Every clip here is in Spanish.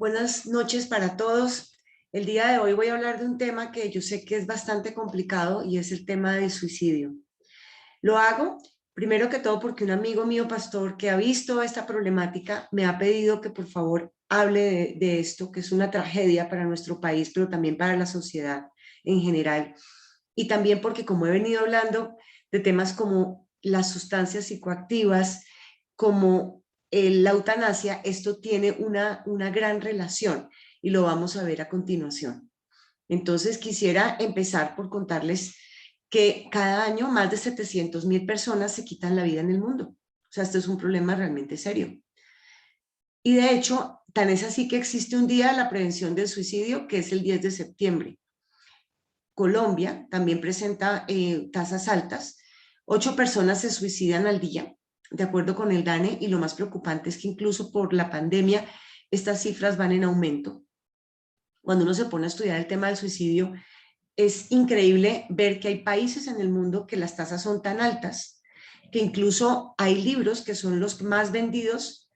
Buenas noches para todos. El día de hoy voy a hablar de un tema que yo sé que es bastante complicado y es el tema del suicidio. Lo hago primero que todo porque un amigo mío, pastor, que ha visto esta problemática, me ha pedido que por favor hable de esto, que es una tragedia para nuestro país, pero también para la sociedad en general. Y también porque como he venido hablando de temas como las sustancias psicoactivas, como la eutanasia, esto tiene una gran relación y lo vamos a ver a continuación. Entonces quisiera empezar por contarles que cada año más de 700,000 personas se quitan la vida en el mundo. O sea, esto es un problema realmente serio. Y de hecho, tan es así que existe un día de la prevención del suicidio, que es el 10 de septiembre. Colombia también presenta tasas altas. 8 personas se suicidan al día, de acuerdo con el DANE, y lo más preocupante es que incluso por la pandemia estas cifras van en aumento. Cuando uno se pone a estudiar el tema del suicidio, es increíble ver que hay países en el mundo que las tasas son tan altas, que incluso hay libros que son los más vendidos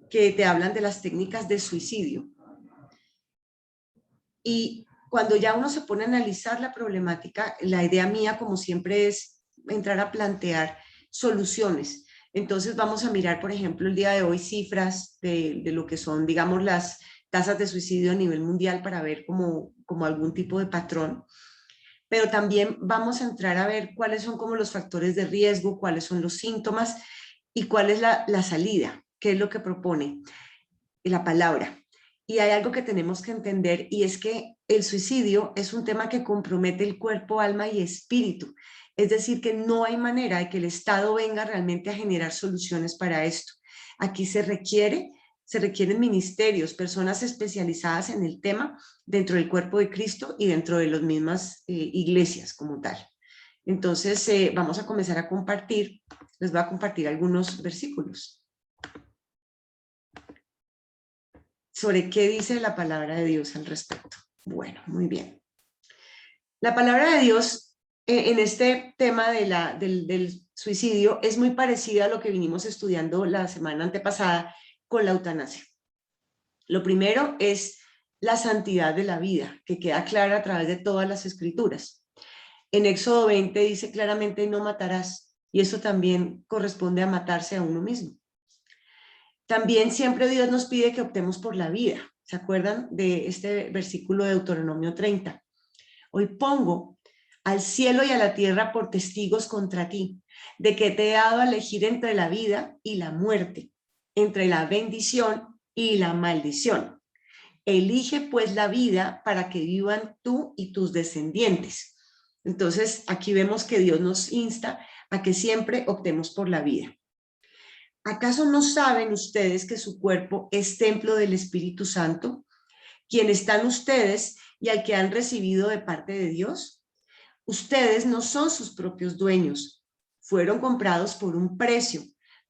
que te hablan de las técnicas de suicidio. Y cuando ya uno se pone a analizar la problemática, la idea mía, como siempre, es entrar a plantear soluciones. Entonces vamos a mirar, por ejemplo, el día de hoy cifras de lo que son, digamos, las tasas de suicidio a nivel mundial para ver como algún tipo de patrón. Pero también vamos a entrar a ver cuáles son como los factores de riesgo, cuáles son los síntomas y cuál es la salida, qué es lo que propone la palabra. Y hay algo que tenemos que entender y es que el suicidio es un tema que compromete el cuerpo, alma y espíritu. Es decir, que no hay manera de que el Estado venga realmente a generar soluciones para esto. Aquí se requieren ministerios, personas especializadas en el tema dentro del cuerpo de Cristo y dentro de las mismas iglesias como tal. Entonces, vamos a comenzar a compartir, les voy a compartir algunos versículos sobre qué dice la palabra de Dios al respecto. Bueno, muy bien. La palabra de Dios en este tema del suicidio es muy parecida a lo que vinimos estudiando la semana antepasada con la eutanasia. Lo primero es la santidad de la vida, que queda clara a través de todas las escrituras. En Éxodo 20 dice claramente no matarás, y eso también corresponde a matarse a uno mismo. También siempre Dios nos pide que optemos por la vida. ¿Se acuerdan de este versículo de Deuteronomio 30? Hoy pongo al cielo y a la tierra por testigos contra ti, de que te he dado a elegir entre la vida y la muerte, entre la bendición y la maldición. Elige pues la vida para que vivan tú y tus descendientes. Entonces, aquí vemos que Dios nos insta a que siempre optemos por la vida. ¿Acaso no saben ustedes que su cuerpo es templo del Espíritu Santo, quien está en ustedes y al que han recibido de parte de Dios? Ustedes no son sus propios dueños, fueron comprados por un precio,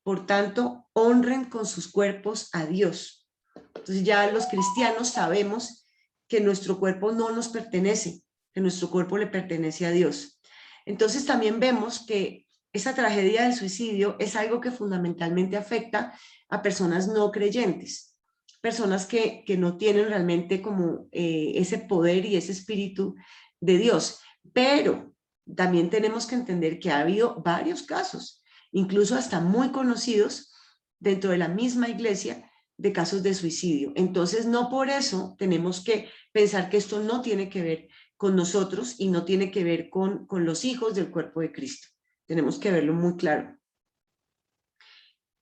por tanto, honren con sus cuerpos a Dios. Entonces ya los cristianos sabemos que nuestro cuerpo no nos pertenece, que nuestro cuerpo le pertenece a Dios. Entonces también vemos que esa tragedia del suicidio es algo que fundamentalmente afecta a personas no creyentes, personas que no tienen realmente como ese poder y ese espíritu de Dios. Pero también tenemos que entender que ha habido varios casos, incluso hasta muy conocidos dentro de la misma iglesia, de casos de suicidio. Entonces, no por eso tenemos que pensar que esto no tiene que ver con nosotros y no tiene que ver con los hijos del cuerpo de Cristo. Tenemos que verlo muy claro.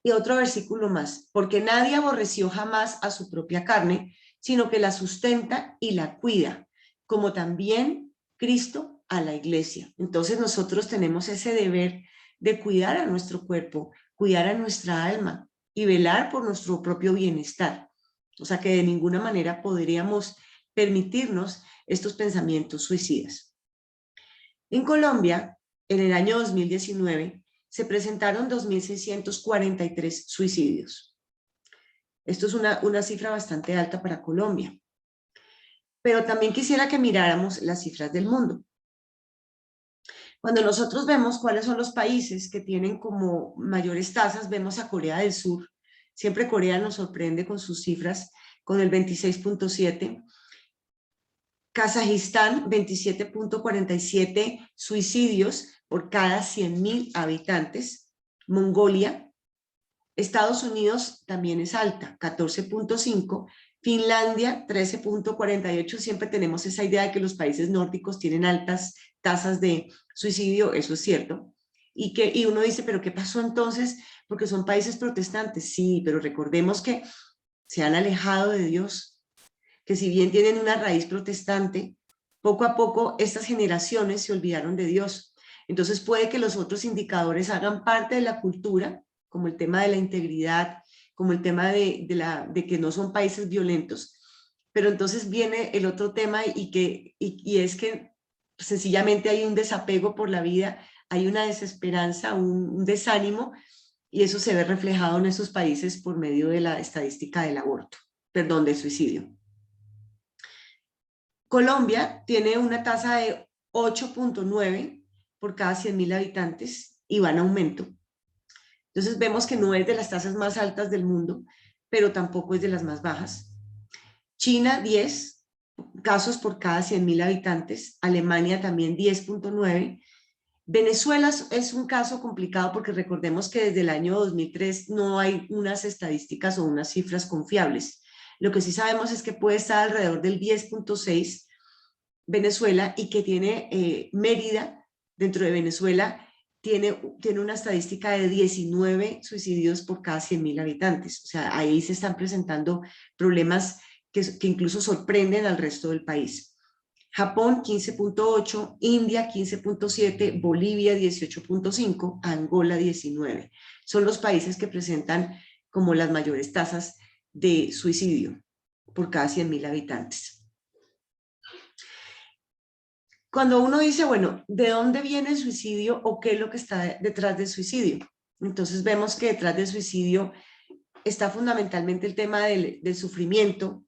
Y otro versículo más, porque nadie aborreció jamás a su propia carne, sino que la sustenta y la cuida, como también Cristo a la iglesia. Entonces nosotros tenemos ese deber de cuidar a nuestro cuerpo, cuidar a nuestra alma y velar por nuestro propio bienestar. O sea que de ninguna manera podríamos permitirnos estos pensamientos suicidas. En Colombia, en el año 2019, se presentaron 2.643 suicidios. Esto es una cifra bastante alta para Colombia. Pero también quisiera que miráramos las cifras del mundo. Cuando nosotros vemos cuáles son los países que tienen como mayores tasas, vemos a Corea del Sur. Siempre Corea nos sorprende con sus cifras, con el 26.7%. Kazajistán, 27.47 suicidios por cada 100.000 habitantes. Mongolia, Estados Unidos también es alta, 14.5. Finlandia, 13.48. Siempre tenemos esa idea de que los países nórdicos tienen altas tasas de suicidio, eso es cierto. Y uno dice, ¿pero qué pasó entonces? Porque son países protestantes. Sí, pero recordemos que se han alejado de Dios, que si bien tienen una raíz protestante, poco a poco estas generaciones se olvidaron de Dios. Entonces puede que los otros indicadores hagan parte de la cultura, como el tema de la integridad, como el tema de que no son países violentos, pero entonces viene el otro tema y es que sencillamente hay un desapego por la vida, hay una desesperanza, un desánimo, y eso se ve reflejado en esos países por medio de la estadística del aborto, perdón, del suicidio. Colombia tiene una tasa de 8.9 por cada 100.000 habitantes y va en aumento. Entonces vemos que no es de las tasas más altas del mundo, pero tampoco es de las más bajas. China, 10 casos por cada 100.000 habitantes. Alemania también 10.9. Venezuela es un caso complicado porque recordemos que desde el año 2003 no hay unas estadísticas o unas cifras confiables. Lo que sí sabemos es que puede estar alrededor del 10.6 Venezuela, y que tiene Mérida, dentro de Venezuela, tiene una estadística de 19 suicidios por cada 100.000 habitantes. O sea, ahí se están presentando problemas que incluso sorprenden al resto del país. Japón 15.8, India 15.7, Bolivia 18.5, Angola 19. Son los países que presentan como las mayores tasas de suicidio por cada 100.000 habitantes. Cuando uno dice, bueno, ¿de dónde viene el suicidio o qué es lo que está detrás del suicidio? Entonces vemos que detrás del suicidio está fundamentalmente el tema del sufrimiento,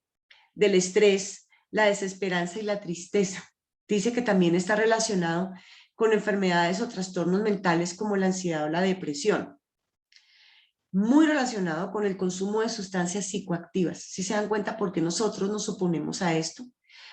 del estrés, la desesperanza y la tristeza. Dice que también está relacionado con enfermedades o trastornos mentales como la ansiedad o la depresión. Muy relacionado con el consumo de sustancias psicoactivas. Si se dan cuenta por qué nosotros nos oponemos a esto,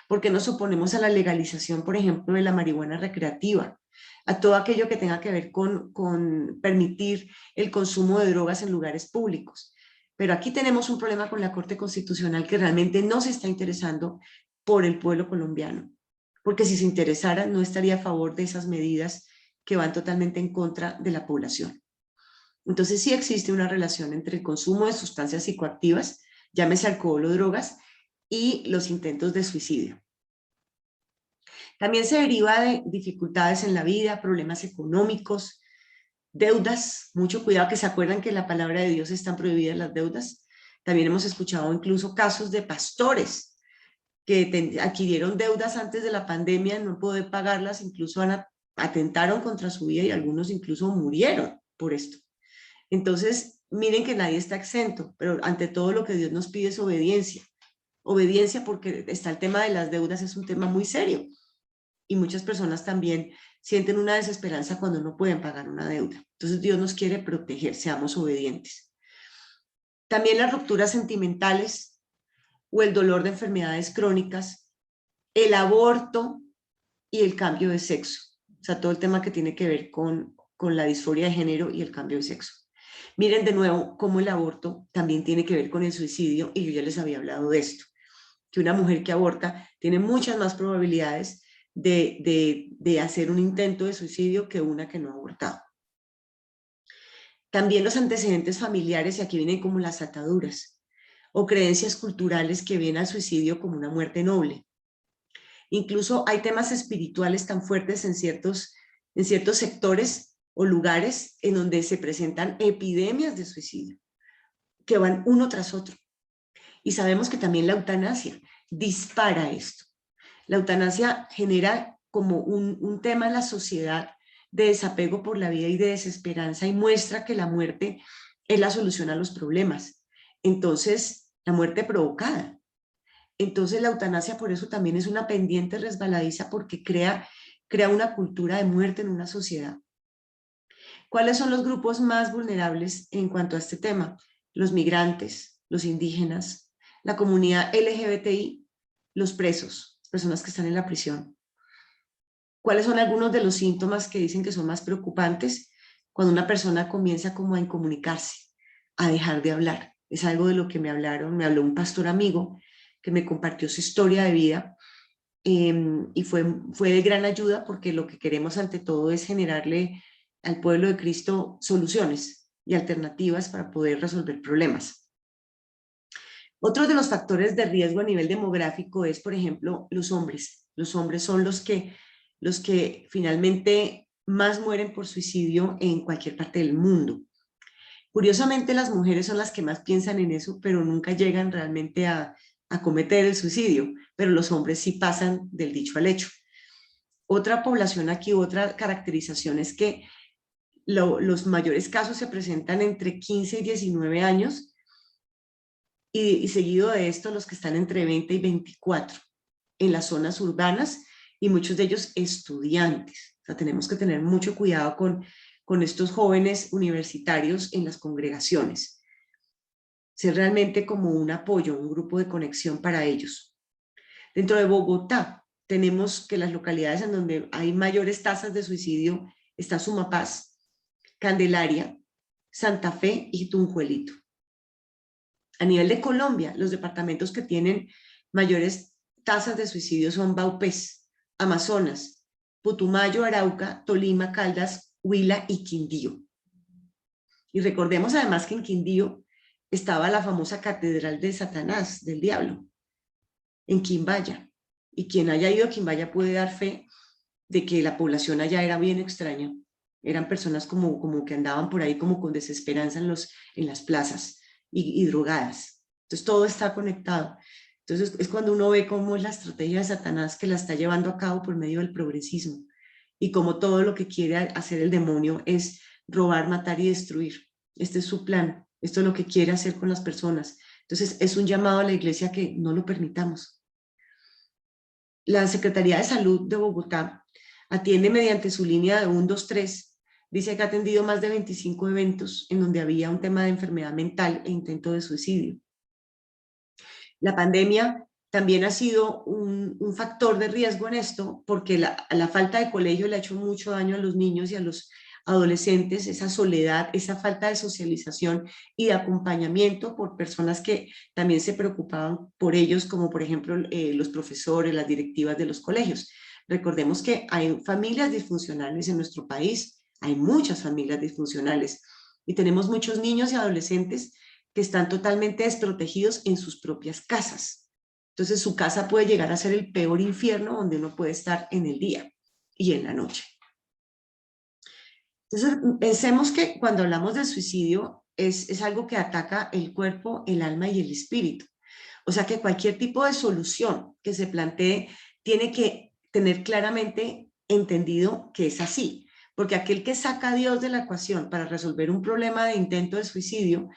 por qué nos oponemos a la legalización, por ejemplo, de la marihuana recreativa, a todo aquello que tenga que ver con permitir el consumo de drogas en lugares públicos. Pero aquí tenemos un problema con la Corte Constitucional que realmente no se está interesando por el pueblo colombiano, porque si se interesara no estaría a favor de esas medidas que van totalmente en contra de la población. Entonces sí existe una relación entre el consumo de sustancias psicoactivas, llámese alcohol o drogas, y los intentos de suicidio. También se deriva de dificultades en la vida, problemas económicos, deudas. Mucho cuidado, que se acuerdan que en la palabra de Dios están prohibidas las deudas. También hemos escuchado incluso casos de pastores que adquirieron deudas antes de la pandemia, no poder pagarlas, incluso atentaron contra su vida y algunos incluso murieron por esto. Entonces, miren que nadie está exento, pero ante todo lo que Dios nos pide es obediencia. Obediencia, porque está el tema de las deudas, es un tema muy serio. Y muchas personas también sienten una desesperanza cuando no pueden pagar una deuda. Entonces Dios nos quiere proteger, seamos obedientes. También las rupturas sentimentales o el dolor de enfermedades crónicas, el aborto y el cambio de sexo. O sea, todo el tema que tiene que ver con la disforia de género y el cambio de sexo. Miren de nuevo cómo el aborto también tiene que ver con el suicidio, y yo ya les había hablado de esto, que una mujer que aborta tiene muchas más probabilidades de hacer un intento de suicidio que una que no ha abortado. También los antecedentes familiares, y aquí vienen como las ataduras, o creencias culturales que ven al suicidio como una muerte noble. Incluso hay temas espirituales tan fuertes en ciertos sectores o lugares en donde se presentan epidemias de suicidio, que van uno tras otro. Y sabemos que también la eutanasia dispara esto. La eutanasia genera como un tema en la sociedad de desapego por la vida y de desesperanza, y muestra que la muerte es la solución a los problemas. Entonces, la muerte provocada. Entonces, la eutanasia por eso también es una pendiente resbaladiza, porque crea una cultura de muerte en una sociedad. ¿Cuáles son los grupos más vulnerables en cuanto a este tema? Los migrantes, los indígenas, la comunidad LGBTI, los presos, personas que están en la prisión. ¿Cuáles son algunos de los síntomas que dicen que son más preocupantes? Cuando una persona comienza como a incomunicarse, a dejar de hablar. Es algo de lo que me habló un pastor amigo que me compartió su historia de vida, y fue de gran ayuda, porque lo que queremos ante todo es generarle al pueblo de Cristo soluciones y alternativas para poder resolver problemas. Otro de los factores de riesgo a nivel demográfico es, por ejemplo, los hombres. Los hombres son los que finalmente más mueren por suicidio en cualquier parte del mundo. Curiosamente, las mujeres son las que más piensan en eso, pero nunca llegan realmente a cometer el suicidio, pero los hombres sí pasan del dicho al hecho. Otra población aquí, otra caracterización es que los mayores casos se presentan entre 15 y 19 años, y seguido de esto los que están entre 20 y 24 en las zonas urbanas, y muchos de ellos estudiantes. O sea, tenemos que tener mucho cuidado con estos jóvenes universitarios en las congregaciones. Ser realmente como un apoyo, un grupo de conexión para ellos. Dentro de Bogotá tenemos que las localidades en donde hay mayores tasas de suicidio está Sumapaz, Candelaria, Santa Fe y Tunjuelito. A nivel de Colombia, los departamentos que tienen mayores tasas de suicidio son Vaupés, Amazonas, Putumayo, Arauca, Tolima, Caldas, Huila y Quindío. Y recordemos además que en Quindío estaba la famosa catedral de Satanás, del diablo, en Quimbaya. Y quien haya ido a Quimbaya puede dar fe de que la población allá era bien extraña. Eran personas como que andaban por ahí como con desesperanza en las plazas y drogadas. Entonces todo está conectado. Entonces es cuando uno ve cómo es la estrategia de Satanás, que la está llevando a cabo por medio del progresismo, y cómo todo lo que quiere hacer el demonio es robar, matar y destruir. Este es su plan, esto es lo que quiere hacer con las personas. Entonces es un llamado a la iglesia que no lo permitamos. La Secretaría de Salud de Bogotá atiende mediante su línea de 123, dice que ha atendido más de 25 eventos en donde había un tema de enfermedad mental e intento de suicidio. La pandemia también ha sido un factor de riesgo en esto, porque la falta de colegio le ha hecho mucho daño a los niños y a los adolescentes, esa soledad, esa falta de socialización y de acompañamiento por personas que también se preocupaban por ellos, como por ejemplo los profesores, las directivas de los colegios. Recordemos que hay familias disfuncionales en nuestro país, hay muchas familias disfuncionales, y tenemos muchos niños y adolescentes que están totalmente desprotegidos en sus propias casas. Entonces su casa puede llegar a ser el peor infierno donde uno puede estar en el día y en la noche. Entonces pensemos que cuando hablamos del suicidio es algo que ataca el cuerpo, el alma y el espíritu. O sea que cualquier tipo de solución que se plantee tiene que tener claramente entendido que es así, porque aquel que saca a Dios de la ecuación para resolver un problema de intento de suicidio,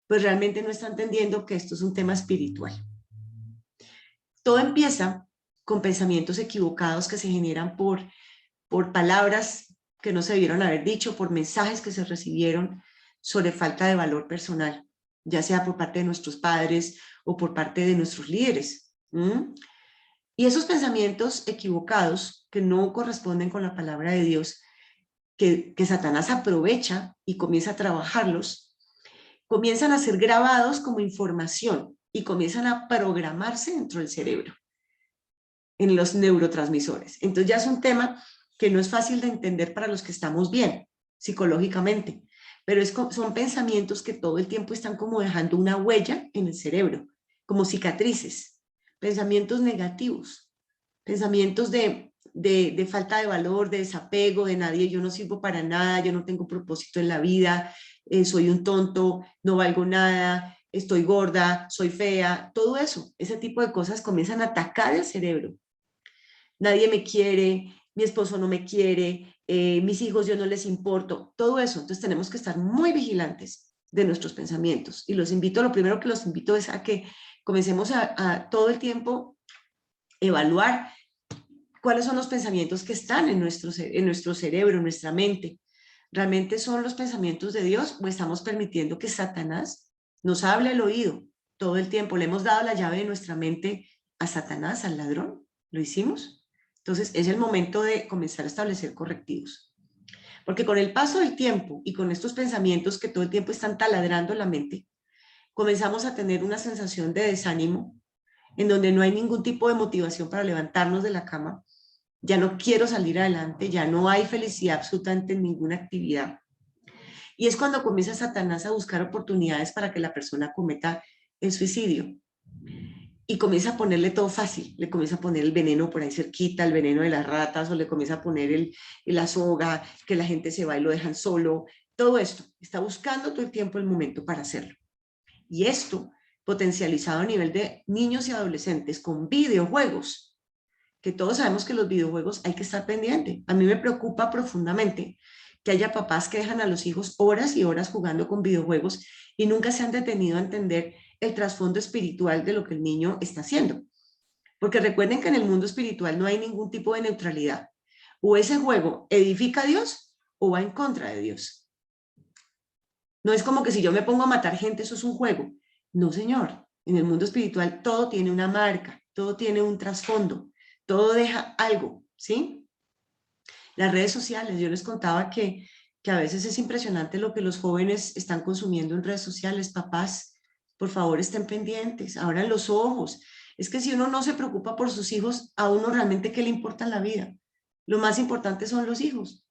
pues realmente no está entendiendo que esto es un tema espiritual. Todo empieza con pensamientos equivocados que se generan por palabras que no se debieron haber dicho, por mensajes que se recibieron sobre falta de valor personal, ya sea por parte de nuestros padres o por parte de nuestros líderes. Y esos pensamientos equivocados que no corresponden con la palabra de Dios, que Satanás aprovecha y comienza a trabajarlos, comienzan a ser grabados como información y comienzan a programarse dentro del cerebro, en los neurotransmisores. Entonces ya es un tema que no es fácil de entender para los que estamos bien psicológicamente, pero son pensamientos que todo el tiempo están como dejando una huella en el cerebro, como cicatrices, pensamientos negativos, pensamientos de falta de valor, de desapego, de nadie, yo no sirvo para nada, yo no tengo propósito en la vida, soy un tonto, no valgo nada, estoy gorda, soy fea, todo eso, ese tipo de cosas comienzan a atacar el cerebro. Nadie me quiere, mi esposo no me quiere, mis hijos yo no les importo, todo eso. Entonces tenemos que estar muy vigilantes de nuestros pensamientos. Y lo primero que los invito es a que comencemos a todo el tiempo evaluar cuáles son los pensamientos que están en nuestro cerebro, en nuestra mente. ¿Realmente son los pensamientos de Dios o estamos permitiendo que Satanás nos hable al oído todo el tiempo. Le hemos dado la llave de nuestra mente a Satanás, al ladrón. ¿Lo hicimos? Entonces es el momento de comenzar a establecer correctivos. Porque con el paso del tiempo y con estos pensamientos que todo el tiempo están taladrando la mente, comenzamos a tener una sensación de desánimo, en donde no hay ningún tipo de motivación para levantarnos de la cama. Ya no quiero salir adelante, ya no hay felicidad absolutamente en ninguna actividad. Y es cuando comienza Satanás a buscar oportunidades para que la persona cometa el suicidio. Y comienza a ponerle todo fácil, le comienza a poner el veneno por ahí cerquita, el veneno de las ratas, o le comienza a poner la soga, que la gente se va y lo dejan solo. Todo esto, está buscando todo el tiempo el momento para hacerlo. Y esto potencializado a nivel de niños y adolescentes con videojuegos, que todos sabemos que los videojuegos hay que estar pendiente. A mí me preocupa profundamente que haya papás que dejan a los hijos horas y horas jugando con videojuegos y nunca se han detenido a entender el trasfondo espiritual de lo que el niño está haciendo. Porque recuerden que en el mundo espiritual no hay ningún tipo de neutralidad. O ese juego edifica a Dios o va en contra de Dios. No es como que si yo me pongo a matar gente, eso es un juego. No, señor. En el mundo espiritual todo tiene una marca, todo tiene un trasfondo, todo deja algo, ¿sí? Las redes sociales, yo les contaba que a veces es impresionante lo que los jóvenes están consumiendo en redes sociales. Papás, por favor, estén pendientes, abran los ojos. Es que si uno no se preocupa por sus hijos, a uno realmente qué le importa en la vida. Lo más importante son los hijos.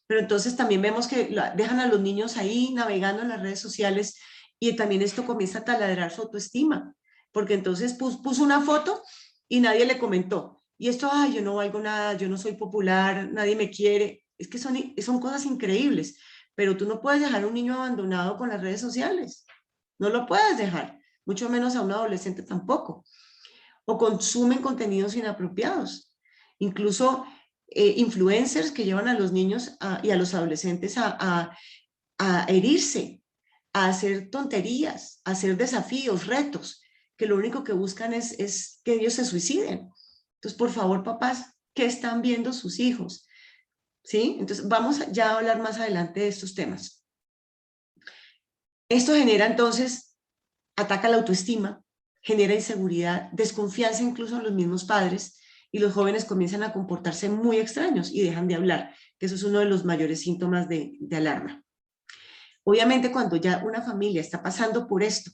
Pero entonces también vemos que dejan a los niños ahí navegando en las redes sociales y también esto comienza a taladrar su autoestima, porque entonces puso una foto y nadie le comentó. Y esto, ay, yo no valgo nada, yo no soy popular, nadie me quiere. Es que son cosas increíbles, pero tú no puedes dejar a un niño abandonado con las redes sociales. No lo puedes dejar, mucho menos a un adolescente tampoco. O consumen contenidos inapropiados. Incluso influencers que llevan a los niños y a los adolescentes a herirse, a hacer tonterías, a hacer desafíos, retos, que lo único que buscan es que ellos se suiciden. Entonces, por favor, papás, ¿qué están viendo sus hijos? ¿Sí? Entonces, vamos ya a hablar más adelante de estos temas. Esto genera entonces, ataca la autoestima, genera inseguridad, desconfianza incluso en los mismos padres, y los jóvenes comienzan a comportarse muy extraños y dejan de hablar, que eso es uno de los mayores síntomas de alarma. Obviamente, cuando ya una familia está pasando por esto,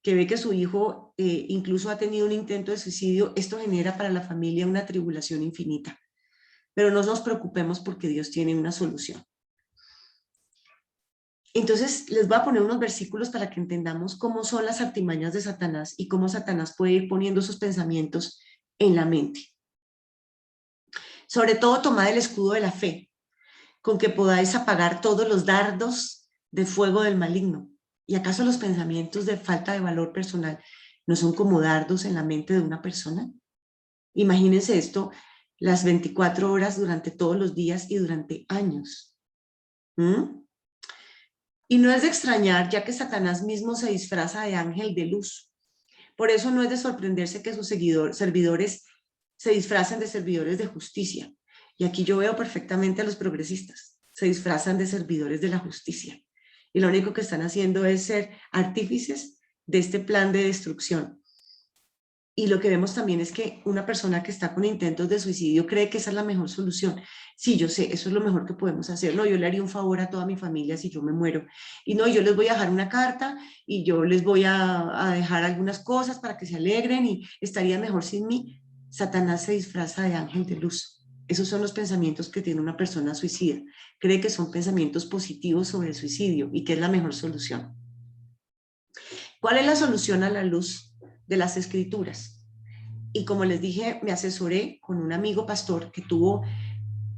que ve que su hijo incluso ha tenido un intento de suicidio, esto genera para la familia una tribulación infinita. Pero no nos preocupemos porque Dios tiene una solución. Entonces, les voy a poner unos versículos para que entendamos cómo son las artimañas de Satanás y cómo Satanás puede ir poniendo sus pensamientos en la mente. Sobre todo, tomad el escudo de la fe, con que podáis apagar todos los dardos de fuego del maligno. ¿Y acaso los pensamientos de falta de valor personal no son como dardos en la mente de una persona? Imagínense esto las 24 horas durante todos los días y durante años. Y no es de extrañar, ya que Satanás mismo se disfraza de ángel de luz. Por eso no es de sorprenderse que sus servidores se disfrazan de servidores de justicia. Y aquí yo veo perfectamente a los progresistas. Se disfrazan de servidores de la justicia. Y lo único que están haciendo es ser artífices de este plan de destrucción. Y lo que vemos también es que una persona que está con intentos de suicidio cree que esa es la mejor solución. Sí, yo sé, eso es lo mejor que podemos hacer. No, yo le haría un favor a toda mi familia si yo me muero. Y no, yo les voy a dejar una carta y yo les voy a dejar algunas cosas para que se alegren y estarían mejor sin mí. Satanás se disfraza de ángel de luz. Esos son los pensamientos que tiene una persona suicida. Cree que son pensamientos positivos sobre el suicidio y que es la mejor solución. ¿Cuál es la solución a la luz de las escrituras? Y como les dije, me asesoré con un amigo pastor que tuvo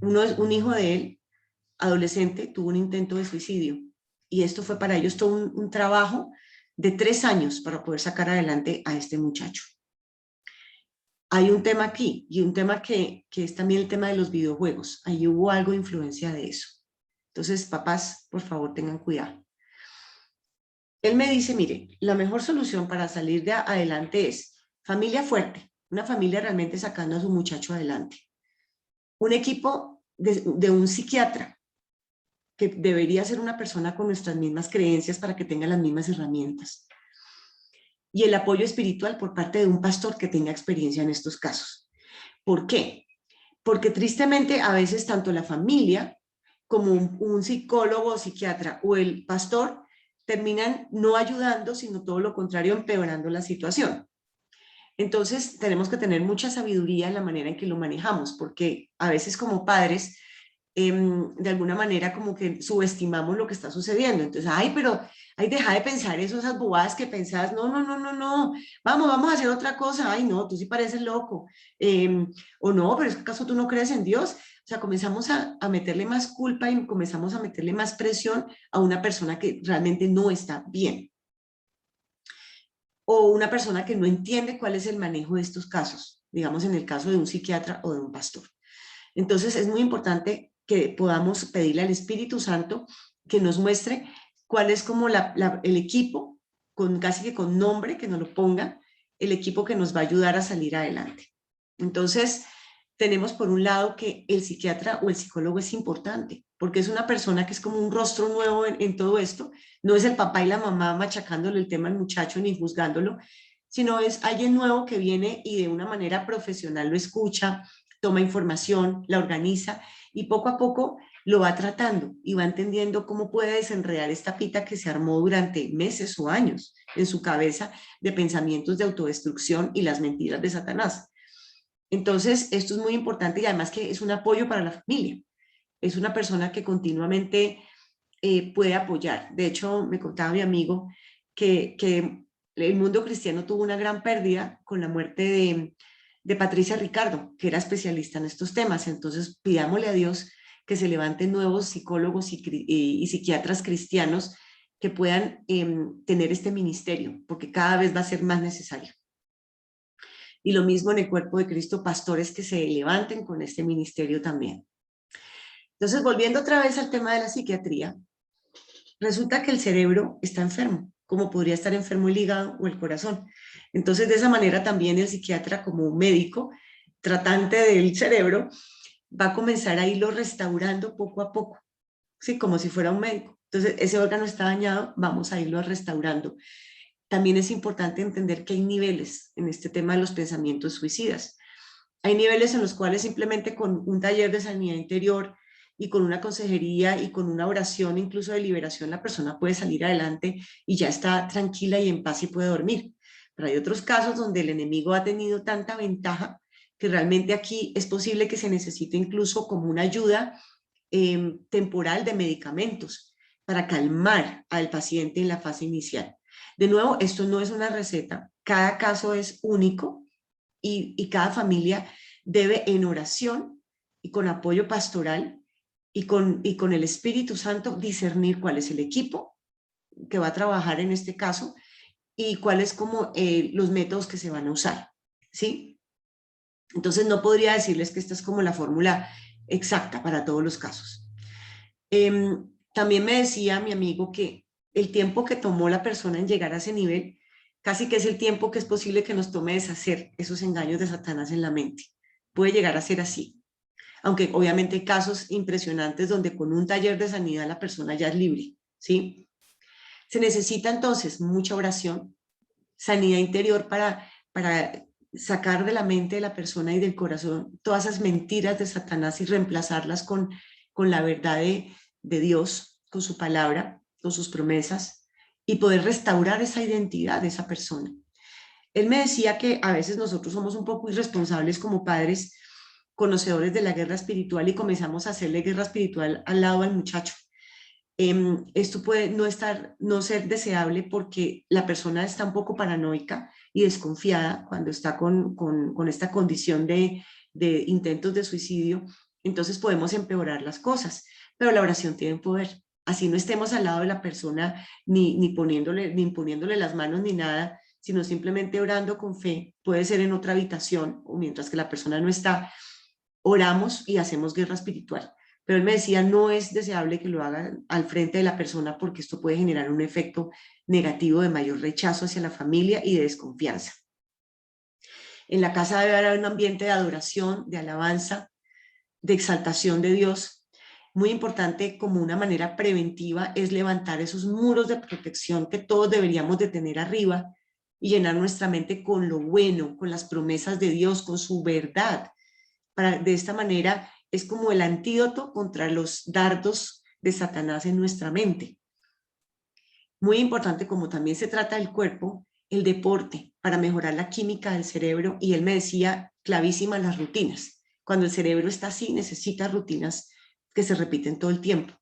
un hijo de él, adolescente, tuvo un intento de suicidio. Y esto fue para ellos todo un trabajo de 3 años para poder sacar adelante a este muchacho. Hay un tema aquí y un tema que es también el tema de los videojuegos. Ahí hubo algo de influencia de eso. Entonces, papás, por favor, tengan cuidado. Él me dice, mire, la mejor solución para salir de adelante es familia fuerte, una familia realmente sacando a su muchacho adelante. Un equipo de un psiquiatra, que debería ser una persona con nuestras mismas creencias para que tenga las mismas herramientas. y el apoyo espiritual por parte de un pastor que tenga experiencia en estos casos. ¿Por qué? Porque tristemente a veces tanto la familia como un psicólogo o psiquiatra o el pastor terminan no ayudando, sino todo lo contrario, empeorando la situación. Entonces tenemos que tener mucha sabiduría en la manera en que lo manejamos, porque a veces como padres, de alguna manera como que subestimamos lo que está sucediendo. Entonces, ay, pero, ay, deja de pensar eso, esas bobadas que pensás, no, no, no, no, no, vamos a hacer otra cosa, ay, no, tú sí pareces loco, o no, pero es que acaso tú no crees en Dios. O sea, comenzamos a meterle más culpa y comenzamos a meterle más presión a una persona que realmente no está bien o una persona que no entiende cuál es el manejo de estos casos, digamos en el caso de un psiquiatra o de un pastor. Entonces es muy importante que podamos pedirle al Espíritu Santo que nos muestre cuál es como el equipo, con casi que con nombre, que nos lo ponga, el equipo que nos va a ayudar a salir adelante. Entonces, tenemos por un lado que el psiquiatra o el psicólogo es importante, porque es una persona que es como un rostro nuevo en todo esto, no es el papá y la mamá machacándole el tema al muchacho ni juzgándolo, sino es alguien nuevo que viene y de una manera profesional lo escucha, toma información, la organiza y poco a poco lo va tratando y va entendiendo cómo puede desenredar esta pita que se armó durante meses o años en su cabeza de pensamientos de autodestrucción y las mentiras de Satanás. Entonces, esto es muy importante y además que es un apoyo para la familia. Es una persona que continuamente puede apoyar. De hecho, me contaba mi amigo que el mundo cristiano tuvo una gran pérdida con la muerte de Patricia Ricardo, que era especialista en estos temas. Entonces, pidámosle a Dios que se levanten nuevos psicólogos y psiquiatras cristianos que puedan tener este ministerio, porque cada vez va a ser más necesario. Y lo mismo en el cuerpo de Cristo, pastores que se levanten con este ministerio también. Entonces, volviendo otra vez al tema de la psiquiatría, resulta que el cerebro está enfermo, como podría estar enfermo el hígado o el corazón. Entonces, de esa manera también el psiquiatra como médico, tratante del cerebro, va a comenzar a irlo restaurando poco a poco, ¿sí? Como si fuera un médico. Entonces, ese órgano está dañado, vamos a irlo restaurando. También es importante entender que hay niveles en este tema de los pensamientos suicidas. Hay niveles en los cuales simplemente con un taller de sanidad interior y con una consejería y con una oración incluso de liberación la persona puede salir adelante y ya está tranquila y en paz y puede dormir. Pero hay otros casos donde el enemigo ha tenido tanta ventaja que realmente aquí es posible que se necesite incluso como una ayuda temporal de medicamentos para calmar al paciente en la fase inicial. De nuevo, esto no es una receta, cada caso es único y cada familia debe en oración y con apoyo pastoral y con el Espíritu Santo discernir cuál es el equipo que va a trabajar en este caso y cuáles como los métodos que se van a usar, ¿sí? Entonces no podría decirles que esta es como la fórmula exacta para todos los casos. También me decía mi amigo que el tiempo que tomó la persona en llegar a ese nivel, casi que es el tiempo que es posible que nos tome deshacer esos engaños de Satanás en la mente. Puede llegar a ser así. Aunque obviamente hay casos impresionantes donde con un taller de sanidad la persona ya es libre, ¿sí? Se necesita entonces mucha oración, sanidad interior para sacar de la mente de la persona y del corazón todas esas mentiras de Satanás y reemplazarlas con la verdad de Dios, con su palabra, con sus promesas y poder restaurar esa identidad de esa persona. Él me decía que a veces nosotros somos un poco irresponsables como padres, conocedores de la guerra espiritual y comenzamos a hacerle guerra espiritual al lado al muchacho. Esto puede no ser deseable porque la persona está un poco paranoica y desconfiada cuando está con esta condición de intentos de suicidio, entonces podemos empeorar las cosas, pero la oración tiene poder. Así no estemos al lado de la persona ni imponiéndole las manos ni nada, sino simplemente orando con fe. Puede ser en otra habitación o mientras que la persona no está, oramos y hacemos guerra espiritual. Pero él me decía, no es deseable que lo hagan al frente de la persona porque esto puede generar un efecto negativo de mayor rechazo hacia la familia y de desconfianza. En la casa debe haber un ambiente de adoración, de alabanza, de exaltación de Dios. Muy importante como una manera preventiva es levantar esos muros de protección que todos deberíamos de tener arriba y llenar nuestra mente con lo bueno, con las promesas de Dios, con su verdad. De esta manera es como el antídoto contra los dardos de Satanás en nuestra mente. Muy importante, como también se trata del cuerpo, el deporte para mejorar la química del cerebro, y él me decía, clavísimas las rutinas. Cuando el cerebro está así, necesita rutinas que se repiten todo el tiempo.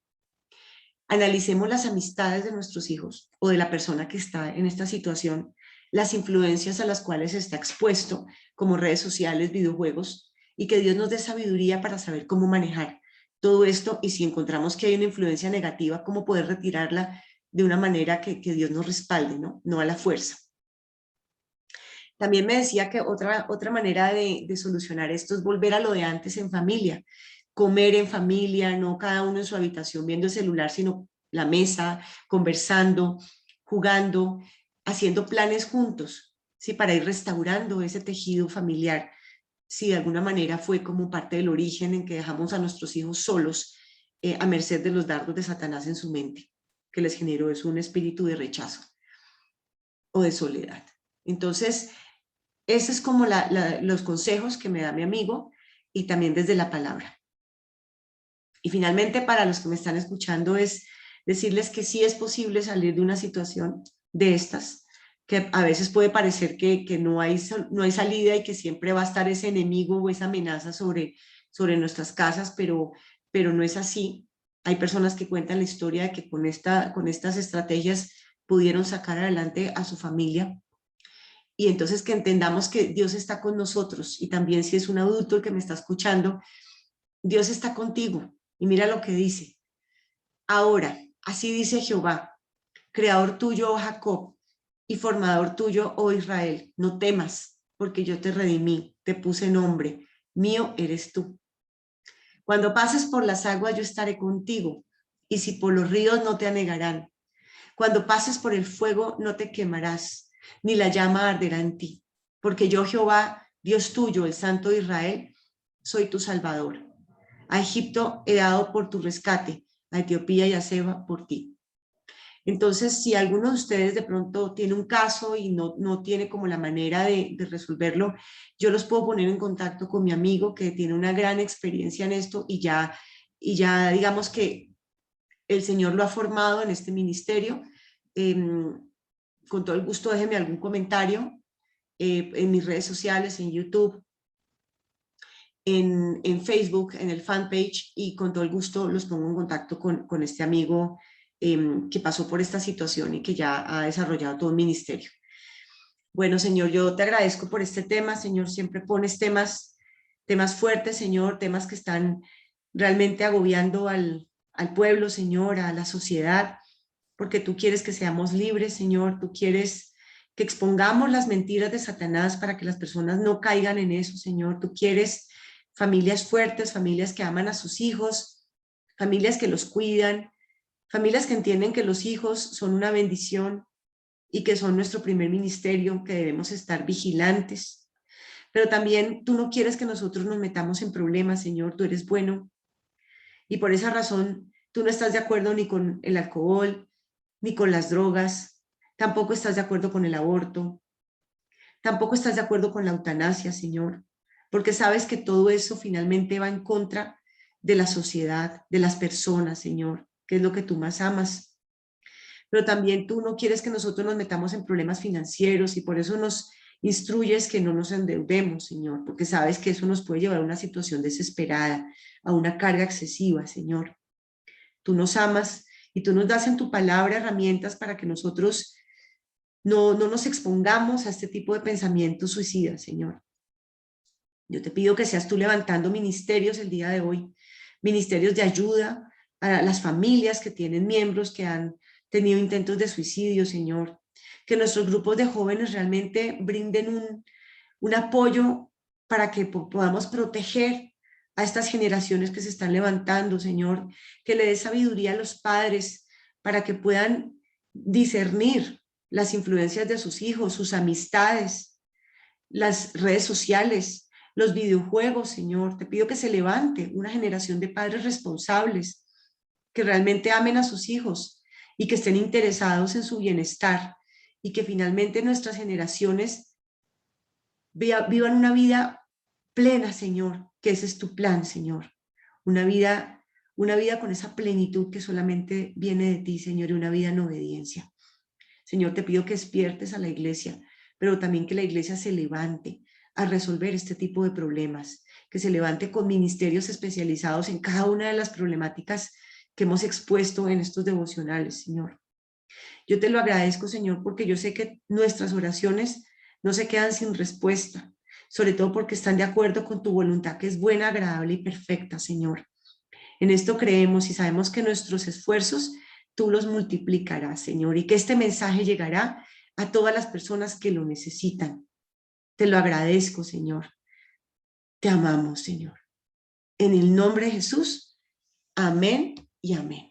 Analicemos las amistades de nuestros hijos o de la persona que está en esta situación, las influencias a las cuales está expuesto, como redes sociales, videojuegos, y que Dios nos dé sabiduría para saber cómo manejar todo esto, y si encontramos que hay una influencia negativa, cómo poder retirarla de una manera que Dios nos respalde, no a la fuerza. También me decía que otra manera de solucionar esto es volver a lo de antes en familia, comer en familia, no cada uno en su habitación viendo el celular, sino la mesa, conversando, jugando, haciendo planes juntos, ¿sí? Para ir restaurando ese tejido familiar. Si de alguna manera fue como parte del origen en que dejamos a nuestros hijos solos, a merced de los dardos de Satanás en su mente, que les generó es un espíritu de rechazo o de soledad. Entonces, ese es como los consejos que me da mi amigo, y también desde la palabra. Y finalmente, para los que me están escuchando, es decirles que sí es posible salir de una situación de estas, que a veces puede parecer que no hay salida y que siempre va a estar ese enemigo o esa amenaza sobre nuestras casas, pero no es así. Hay personas que cuentan la historia de que con estas estrategias pudieron sacar adelante a su familia. Y entonces que entendamos que Dios está con nosotros, y también si es un adulto el que me está escuchando, Dios está contigo. Y mira lo que dice: ahora, así dice Jehová, creador tuyo, oh Jacob, y formador tuyo, oh Israel, no temas, porque yo te redimí, te puse nombre, mío eres tú. Cuando pases por las aguas, yo estaré contigo, y si por los ríos, no te anegarán. Cuando pases por el fuego, no te quemarás, ni la llama arderá en ti, porque yo, Jehová, Dios tuyo, el Santo de Israel, soy tu Salvador. A Egipto he dado por tu rescate, a Etiopía y a Seba por ti. Entonces, si alguno de ustedes de pronto tiene un caso y no tiene como la manera de resolverlo, yo los puedo poner en contacto con mi amigo que tiene una gran experiencia en esto, y ya digamos que el Señor lo ha formado en este ministerio. Con todo el gusto, déjenme algún comentario en mis redes sociales, en YouTube, en Facebook, en el fanpage, y con todo el gusto los pongo en contacto con este amigo que pasó por esta situación y que ya ha desarrollado todo un ministerio. Bueno, Señor, yo te agradezco por este tema. Señor, siempre pones temas fuertes, Señor, temas que están realmente agobiando al pueblo, Señor, a la sociedad, porque tú quieres que seamos libres, Señor. Tú quieres que expongamos las mentiras de Satanás para que las personas no caigan en eso, Señor. Tú quieres familias fuertes, familias que aman a sus hijos, familias que los cuidan, familias que entienden que los hijos son una bendición y que son nuestro primer ministerio, que debemos estar vigilantes. Pero también tú no quieres que nosotros nos metamos en problemas, Señor. Tú eres bueno, y por esa razón tú no estás de acuerdo ni con el alcohol, ni con las drogas, tampoco estás de acuerdo con el aborto, tampoco estás de acuerdo con la eutanasia, Señor, porque sabes que todo eso finalmente va en contra de la sociedad, de las personas, Señor, que es lo que tú más amas. Pero también tú no quieres que nosotros nos metamos en problemas financieros, y por eso nos instruyes que no nos endeudemos, Señor, porque sabes que eso nos puede llevar a una situación desesperada, a una carga excesiva, Señor. Tú nos amas y tú nos das en tu palabra herramientas para que nosotros no nos expongamos a este tipo de pensamientos suicidas, Señor. Yo te pido que seas tú levantando ministerios el día de hoy, ministerios de ayuda a las familias que tienen miembros que han tenido intentos de suicidio, Señor. Que nuestros grupos de jóvenes realmente brinden un apoyo para que podamos proteger a estas generaciones que se están levantando, Señor. Que le dé sabiduría a los padres para que puedan discernir las influencias de sus hijos, sus amistades, las redes sociales, los videojuegos, Señor. Te pido que se levante una generación de padres responsables, que realmente amen a sus hijos y que estén interesados en su bienestar, y que finalmente nuestras generaciones vivan una vida plena, Señor, que ese es tu plan, Señor. Una vida con esa plenitud que solamente viene de ti, Señor, y una vida en obediencia. Señor, te pido que despiertes a la iglesia, pero también que la iglesia se levante a resolver este tipo de problemas, que se levante con ministerios especializados en cada una de las problemáticas que hemos expuesto en estos devocionales, Señor. Yo te lo agradezco, Señor, porque yo sé que nuestras oraciones no se quedan sin respuesta, sobre todo porque están de acuerdo con tu voluntad, que es buena, agradable y perfecta, Señor. En esto creemos y sabemos que nuestros esfuerzos tú los multiplicarás, Señor, y que este mensaje llegará a todas las personas que lo necesitan. Te lo agradezco, Señor. Te amamos, Señor. En el nombre de Jesús, amén y amén.